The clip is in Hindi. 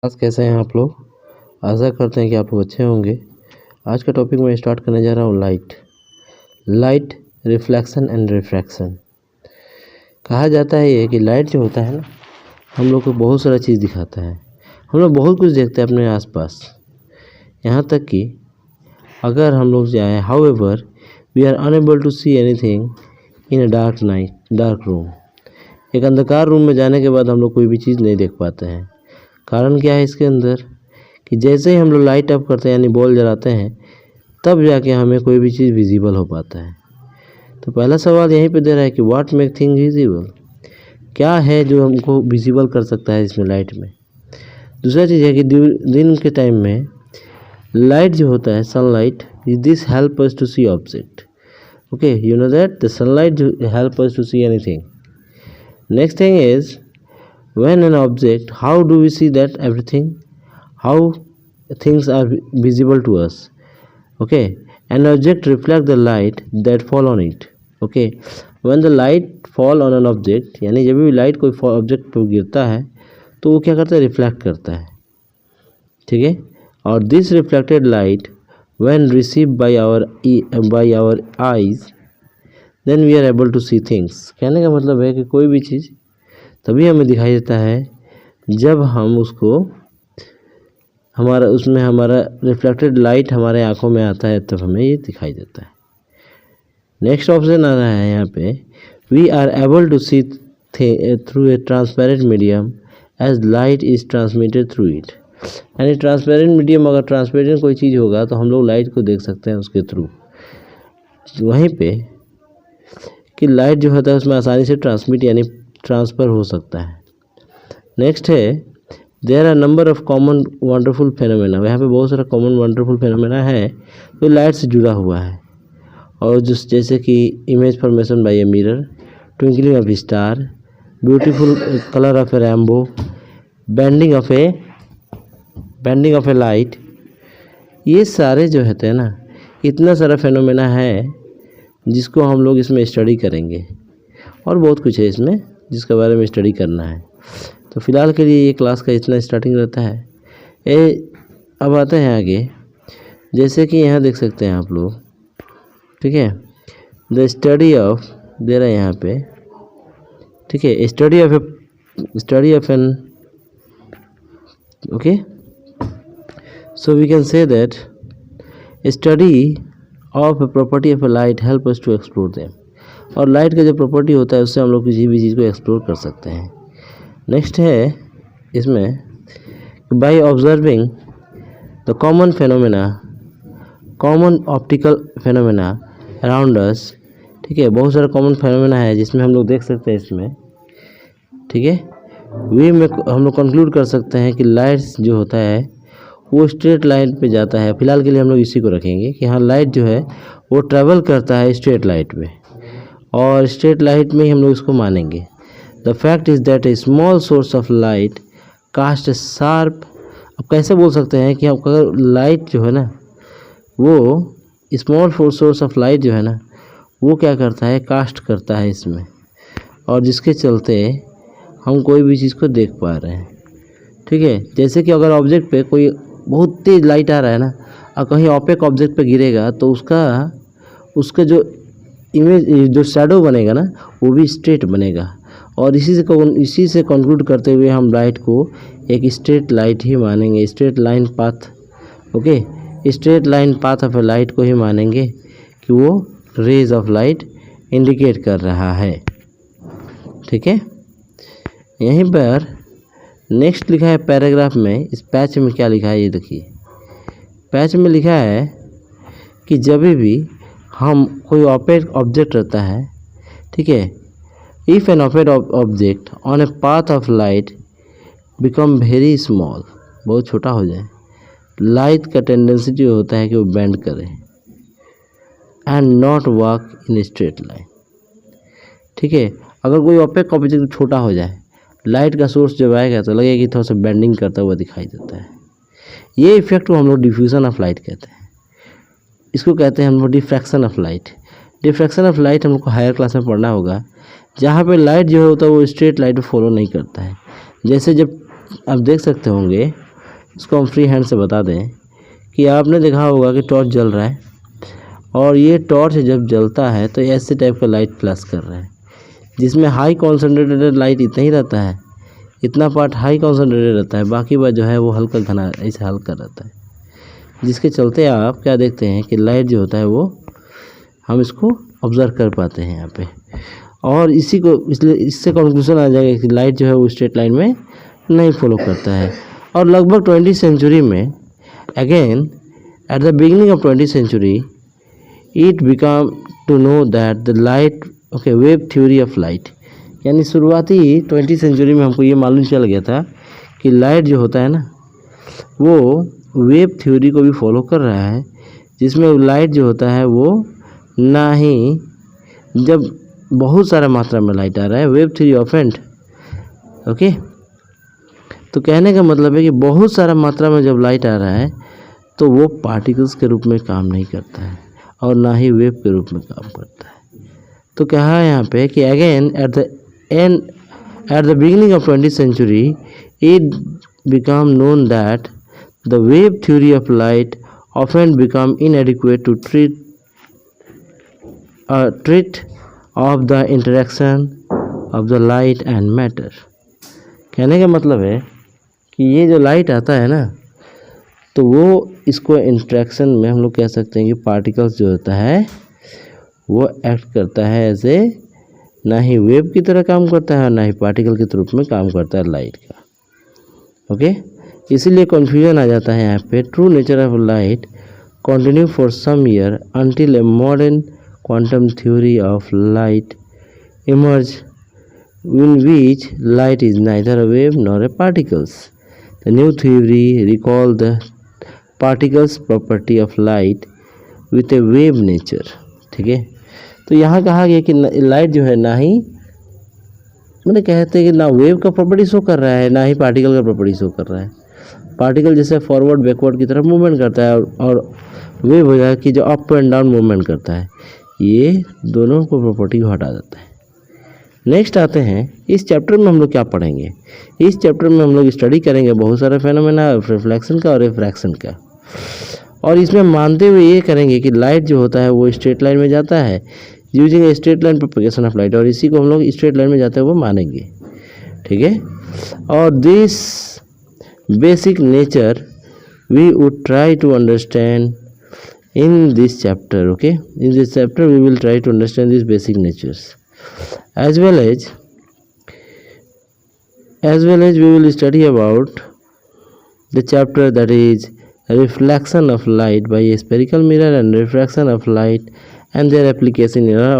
आज कैसे हैं आप लोग। आशा करते हैं कि आप लोग अच्छे होंगे। आज का टॉपिक मैं स्टार्ट करने जा रहा हूँ लाइट रिफ्लेक्शन एंड रिफ्रैक्शन। कहा जाता है ये कि लाइट जो होता है ना, हम लोग को बहुत सारा चीज़ दिखाता है। हम लोग बहुत कुछ देखते हैं अपने आसपास, यहाँ तक कि अगर हम लोग जाएँ, however we are unable to see anything in a dark room. एक अंधकार रूम में जाने के बाद हम लोग कोई भी चीज़ नहीं देख पाते हैं। कारण क्या है इसके अंदर कि जैसे ही हम लोग लाइट ऑफ करते हैं यानी बॉल जलाते हैं, तब जाके हमें कोई भी चीज़ विजिबल हो पाता है। तो पहला सवाल यहीं पे दे रहा है कि व्हाट मेक थिंग विजिबल, क्या है जो हमको विजिबल कर सकता है इसमें लाइट में। दूसरा चीज़ है कि दिन के टाइम में लाइट जो होता है, sunlight, this help us to see object. Okay, you know that the sunlight help us to see anything. Next thing is when an object, how do we see that everything, how things are visible to us. Okay, an object reflect the light that fall on it. Okay, when the light fall on an object, यानी जब भी लाइट कोई ऑब्जेक्ट पर गिरता है तो वो क्या करता है, रिफ्लेक्ट करता है। ठीक है, और this reflected light when received by our eyes, then we are able to see things। कहने का मतलब है कि कोई भी चीज़ तभी हमें दिखाई देता है जब हम उसको हमारा रिफ्लेक्टेड लाइट हमारे आंखों में आता है, तब हमें ये दिखाई देता है। नेक्स्ट ऑप्शन आ रहा है यहाँ पे, we are able to see through a transparent medium as light is transmitted through it. यानी ट्रांसपेरेंट मीडियम, अगर ट्रांसपेरेंट कोई चीज़ होगा तो हम लोग लाइट को देख सकते हैं उसके थ्रू। वहीं पे कि लाइट जो होता है उसमें आसानी से ट्रांसमिट यानी ट्रांसफ़र हो सकता है। नेक्स्ट है, there are number of common wonderful phenomena. यहाँ पे बहुत सारा कॉमन वंडरफुल फेनोमेना है जो लाइट से जुड़ा हुआ है, और जैसे कि image formation by a mirror, twinkling of star, beautiful colour of A rainbow, bending of a light. ये सारे जो होते हैं ना, इतना सारा फेनोमेना है जिसको हम लोग इसमें स्टडी करेंगे, और बहुत कुछ है इसमें जिसके बारे में स्टडी करना है। तो फिलहाल के लिए ये क्लास का इतना स्टार्टिंग रहता है। अब आते हैं आगे, जैसे कि यहाँ देख सकते हैं आप लोग। ठीक है, द स्टडी ऑफ दे रहा है यहाँ पे। ठीक है, study of an, okay, so we can say that study of a property of a light help us to explore them. और लाइट का जो प्रॉपर्टी होता है उससे हम लोग किसी भी चीज़ को एक्सप्लोर कर सकते हैं। नेक्स्ट है इसमें, by observing the common optical phenomena around us. ठीक है, बहुत सारा कॉमन फेनोमेना है जिसमें हम लोग देख सकते हैं इसमें। ठीक है, हम लोग कंक्लूड कर सकते हैं कि लाइट जो होता है वो स्ट्रेट लाइन पे जाता है। फिलहाल के लिए हम लोग इसी को रखेंगे कि हाँ, लाइट जो है वो ट्रेवल करता है स्ट्रेट लाइट में, और स्ट्रेट लाइट में ही हम लोग इसको मानेंगे। The fact is that a small source of light cast a sharp. अब कैसे बोल सकते हैं कि हम अगर लाइट जो है ना, वो स्मॉल सोर्स ऑफ लाइट जो है ना, वो क्या करता है, कास्ट करता है इसमें, और जिसके चलते हम कोई भी चीज़ को देख पा रहे हैं। ठीक है, जैसे कि अगर ऑब्जेक्ट पे कोई बहुत तेज लाइट आ रहा है ना, और कहीं ऑपेक ऑब्जेक्ट पे गिरेगा तो उसका जो इमेज, जो शैडो बनेगा ना, वो भी स्ट्रेट बनेगा। और इसी से कंक्लूड करते हुए हम लाइट को एक स्ट्रेट लाइट ही मानेंगे, straight line path. Okay, straight line path of a light को ही मानेंगे कि वो रेज ऑफ लाइट इंडिकेट कर रहा है। ठीक है, यहीं पर नेक्स्ट लिखा है पैराग्राफ में। इस पैच में क्या लिखा है ये देखिए। पैच में लिखा है कि जब भी हम कोई ऑपेक ऑब्जेक्ट रहता है, ठीक है, if an opaque object on a path of light become very small, बहुत छोटा हो जाए, लाइट का टेंडेंसी जो होता है कि वो बेंड करे and not walk in straight line. ठीक है, अगर कोई ऑपेक ऑब्जेक्ट छोटा हो जाए, लाइट का सोर्स जब आएगा तो लगेगा कि थोड़ा सा बेंडिंग करता हुआ दिखाई देता है। ये इफेक्ट को हम लोग डिफ्यूज़न ऑफ लाइट कहते हैं। इसको कहते हैं हम लोग diffraction of light. Diffraction of light हम लोग को हायर क्लास में पढ़ना होगा, जहाँ पे लाइट जो होता है वो स्ट्रेट लाइट को फॉलो नहीं करता है। जैसे जब आप देख सकते होंगे उसको हम फ्री हैंड से बता दें कि आपने देखा होगा कि टॉर्च जल रहा है और ये टॉर्च जब जलता है तो ऐसे टाइप का लाइट फ्लैश कर रहा है, जिसमें हाई कॉन्सेंट्रेटेड लाइट इतना ही रहता है, इतना पार्ट हाई कॉन्सेंट्रेटेड रहता है, बाकी बात जो है वो हल्का घना ऐसे हल्का रहता है, जिसके चलते आप क्या देखते हैं कि लाइट जो होता है वो हम इसको ऑब्जर्व कर पाते हैं यहाँ पे। और इसी को इसलिए इससे कंक्लूजन आ जाएगा कि लाइट जो है वो स्ट्रेट लाइन में नहीं फॉलो करता है। और लगभग 20वीं सेंचुरी में again at the beginning of 20वीं century it become to know that the light wave theory of light, यानी शुरुआती 20वीं सेंचुरी में हमको ये मालूम चल गया था कि लाइट जो होता है ना वो वेव थ्योरी को भी फॉलो कर रहा है, जिसमें लाइट जो होता है वो ना ही जब बहुत सारा मात्रा में लाइट आ रहा है, वेव थ्योरी ऑफेंड ओके। तो कहने का मतलब है कि बहुत सारा मात्रा में जब लाइट आ रहा है तो वो पार्टिकल्स के रूप में काम नहीं करता है और ना ही वेव के रूप में काम करता है। तो कहा है यहाँ पे कि again at the beginning of 20वीं century it become known that the wave theory of light often become inadequate to treat of the interaction of the light and matter. कहने का मतलब है कि ये जो लाइट आता है ना तो वो इसको इंटरेक्शन में हम लोग कह सकते हैं कि पार्टिकल्स जो होता है वो एक्ट करता है ऐसे, ना ही वेव की तरह काम करता है ना ही पार्टिकल के रूप में काम करता है लाइट का ओके। इसीलिए कन्फ्यूजन आ जाता है यहाँ पे। True nature of light continue for some year until a modern quantum theory of light emerged, in which light is neither a wave nor a particles. The new theory recalled the particles property of light with a wave nature. ठीक है, तो यहाँ कहा गया कि लाइट जो है ना ही मैंने कहते हैं कि ना वेव का प्रॉपर्टी शो कर रहा है ना ही पार्टिकल का प्रॉपर्टी शो कर रहा है। पार्टिकल जैसे फॉरवर्ड बैकवर्ड की तरफ मूवमेंट करता है और वेव हो जाए कि जो अप एंड डाउन मूवमेंट करता है, ये दोनों को प्रॉपर्टी को हटा देता है। नेक्स्ट आते हैं, इस चैप्टर में हम लोग क्या पढ़ेंगे। इस चैप्टर में हम लोग स्टडी करेंगे बहुत सारे फेनोमेना, रिफ्लेक्शन का और रिफ्रैक्शन का, और इसमें मानते हुए ये करेंगे कि लाइट जो होता है वो स्ट्रेट लाइन में जाता है using a straight line propagation of light, और इसी को हम लोग स्ट्रेट लाइन में जाते हुए मानेंगे। ठीक है, और this basic nature we would try to understand in this chapter. Okay, in this chapter we will try to understand these basic natures, as well as we will study about the chapter that is reflection of light by a spherical mirror and refraction of light and their application in our